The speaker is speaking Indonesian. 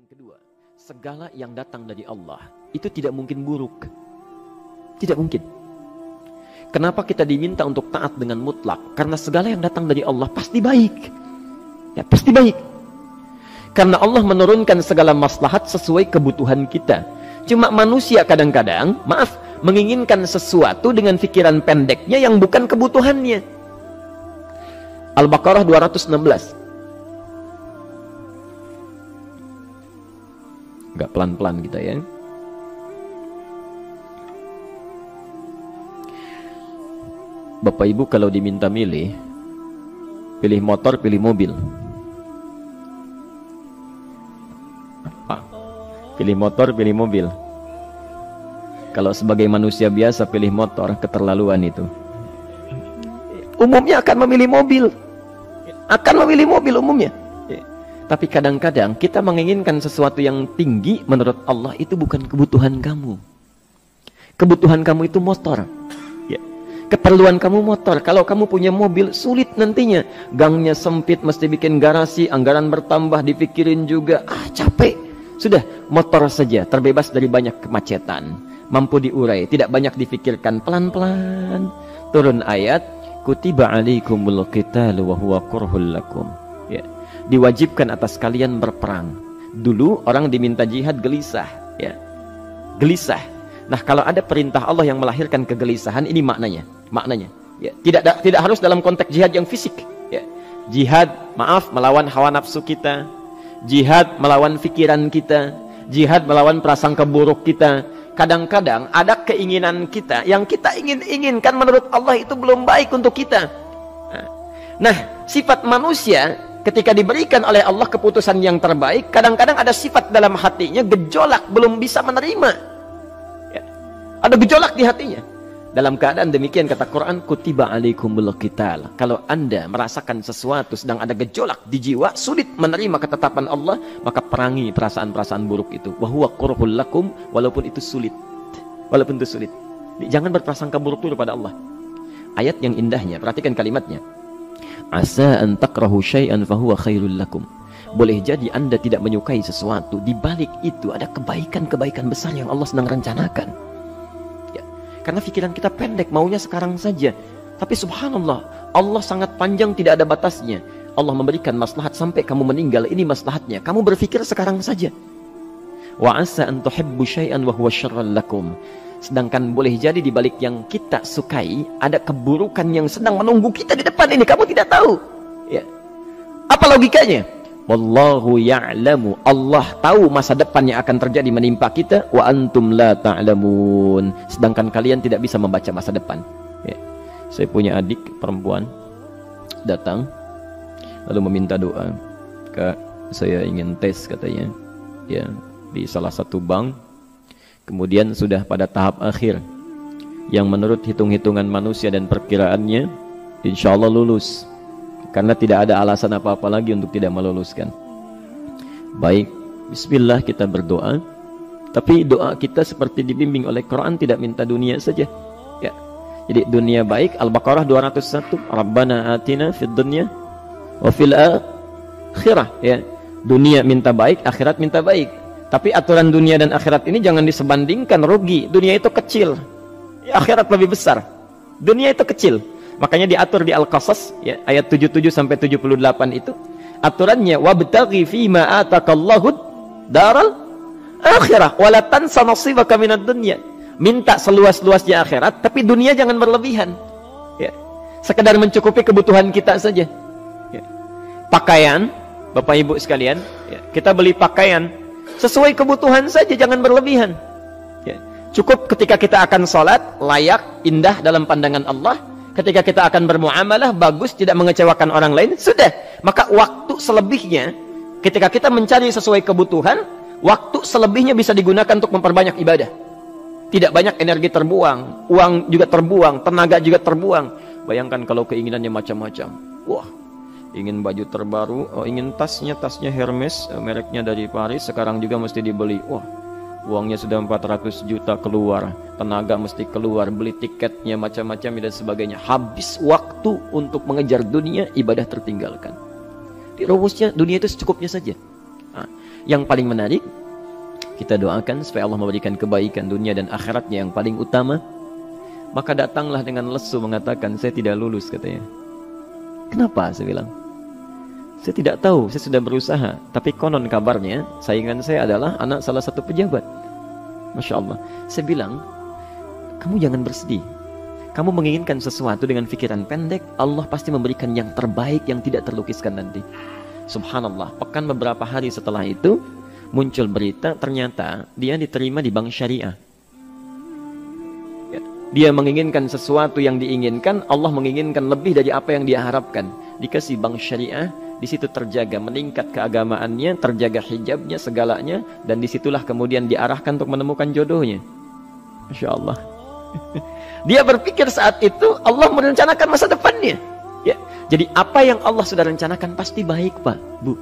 Yang kedua, segala yang datang dari Allah itu tidak mungkin buruk. Tidak mungkin. Kenapa kita diminta untuk taat dengan mutlak? Karena segala yang datang dari Allah pasti baik. Ya, pasti baik. Karena Allah menurunkan segala maslahat sesuai kebutuhan kita. Cuma manusia kadang-kadang, menginginkan sesuatu dengan pikiran pendeknya yang bukan kebutuhannya. Al-Baqarah 216. Agak pelan-pelan kita ya. Bapak Ibu kalau diminta milih, pilih motor, pilih mobil. Apa? Pilih motor, pilih mobil. Kalau sebagai manusia biasa pilih motor, keterlaluan itu. Umumnya akan memilih mobil. Akan memilih mobil umumnya. Tapi kadang-kadang kita menginginkan sesuatu yang tinggi, menurut Allah itu bukan kebutuhan kamu. Kebutuhan kamu itu motor. Ya. Keperluan kamu motor. Kalau kamu punya mobil, sulit nantinya. Gangnya sempit, mesti bikin garasi, anggaran bertambah, dipikirin juga. Capek. Sudah, motor saja, terbebas dari banyak kemacetan. Mampu diurai, tidak banyak difikirkan. Pelan-pelan. Turun ayat, Kutiba alaikumul qitalu wa huwa kurhul lakum. Ya. Diwajibkan atas kalian berperang. Dulu orang diminta jihad gelisah, ya. Gelisah. Nah, kalau ada perintah Allah yang melahirkan kegelisahan, ini maknanya. Ya. Tidak harus dalam konteks jihad yang fisik, ya. Jihad, melawan hawa nafsu kita. Jihad melawan pikiran kita. Jihad melawan prasangka buruk kita. Kadang-kadang ada keinginan kita yang kita inginkan menurut Allah itu belum baik untuk kita. Nah, sifat manusia ketika diberikan oleh Allah keputusan yang terbaik, kadang-kadang ada sifat dalam hatinya gejolak, belum bisa menerima. Ya. Ada gejolak di hatinya. Dalam keadaan demikian kata Quran, Kutiba alaikumul qital. Kalau Anda merasakan sesuatu sedang ada gejolak di jiwa, sulit menerima ketetapan Allah, maka perangi perasaan-perasaan buruk itu. Wa huwa kurhul lakum, walaupun itu sulit. Walaupun itu sulit. Jangan berprasangka buruk dulu pada Allah. Ayat yang indahnya, perhatikan kalimatnya. Asa an takrahu syai'an fahuwa khairul lakum. Boleh jadi Anda tidak menyukai sesuatu, di balik itu ada kebaikan-kebaikan besar yang Allah sedang rencanakan. Ya. Karena pikiran kita pendek, maunya sekarang saja. Tapi subhanallah, Allah sangat panjang, tidak ada batasnya. Allah memberikan maslahat sampai kamu meninggal, ini maslahatnya. Kamu berpikir sekarang saja. Wa asa an tuhibbu syai'an wa huwa syarrul lakum. Sedangkan boleh jadi di balik yang kita sukai ada keburukan yang sedang menunggu kita di depan ini, kamu tidak tahu. Ya. Apa logikanya? Wallahu ya'lamu. Allah tahu masa depan yang akan terjadi menimpa kita. Wa antum la ta'lamun. Sedangkan kalian tidak bisa membaca masa depan. Ya. Saya punya adik perempuan datang lalu meminta doa. Kak, saya ingin tes katanya. Ya, di salah satu bank. Kemudian sudah pada tahap akhir yang menurut hitung-hitungan manusia dan perkiraannya insya Allah lulus, karena tidak ada alasan apa-apa lagi untuk tidak meluluskan. Baik, bismillah kita berdoa. Tapi doa kita seperti dibimbing oleh Quran, tidak minta dunia saja ya. Jadi dunia baik, Al-Baqarah 201, Rabbana atina fid dunya wa fil akhirah ya. Dunia minta baik, akhirat minta baik. Tapi aturan dunia dan akhirat ini jangan disebandingkan, rugi. Dunia itu kecil, ya, akhirat lebih besar. Dunia itu kecil. Makanya diatur di Al-Qasas ya, ayat 77 sampai 78 itu aturannya, wabtaghi fima atakallahu daral akhirah wala tansa nasibaka minad dunya. Minta seluas-luasnya akhirat, tapi dunia jangan berlebihan. Ya. Sekedar mencukupi kebutuhan kita saja. Ya. Pakaian, Bapak Ibu sekalian, ya, kita beli pakaian sesuai kebutuhan saja, jangan berlebihan. Ya. Cukup ketika kita akan sholat, layak, indah dalam pandangan Allah. Ketika kita akan bermuamalah, bagus, tidak mengecewakan orang lain, sudah. Maka waktu selebihnya, ketika kita mencari sesuai kebutuhan, waktu selebihnya bisa digunakan untuk memperbanyak ibadah. Tidak banyak energi terbuang, uang juga terbuang, tenaga juga terbuang. Bayangkan kalau keinginannya macam-macam. Wah, ingin baju terbaru, ingin tasnya Hermes, mereknya dari Paris, sekarang juga mesti dibeli. Wah, uangnya sudah 400 juta keluar, tenaga mesti keluar, beli tiketnya macam-macam dan sebagainya. Habis waktu untuk mengejar dunia, ibadah tertinggalkan. Di rumusnya dunia itu secukupnya saja. Nah, Yang paling menarik, kita doakan supaya Allah memberikan kebaikan dunia dan akhiratnya yang paling utama. Maka datanglah dengan lesu mengatakan, saya tidak lulus katanya. Kenapa? Saya bilang, saya tidak tahu, saya sudah berusaha. Tapi konon kabarnya, saingan saya adalah anak salah satu pejabat. Masya Allah. Saya bilang, kamu jangan bersedih. Kamu menginginkan sesuatu dengan pikiran pendek, Allah pasti memberikan yang terbaik yang tidak terlukiskan nanti. Subhanallah, pekan beberapa hari setelah itu, muncul berita, ternyata dia diterima di bank syariah. Dia menginginkan sesuatu yang diinginkan, Allah menginginkan lebih dari apa yang dia harapkan. Dikasih bank syariah, di situ terjaga, meningkat keagamaannya, terjaga hijabnya, segalanya, dan disitulah kemudian diarahkan untuk menemukan jodohnya. Masya Allah. Dia berpikir saat itu Allah merencanakan masa depannya. Ya. Jadi apa yang Allah sudah rencanakan pasti baik, Pak, Bu.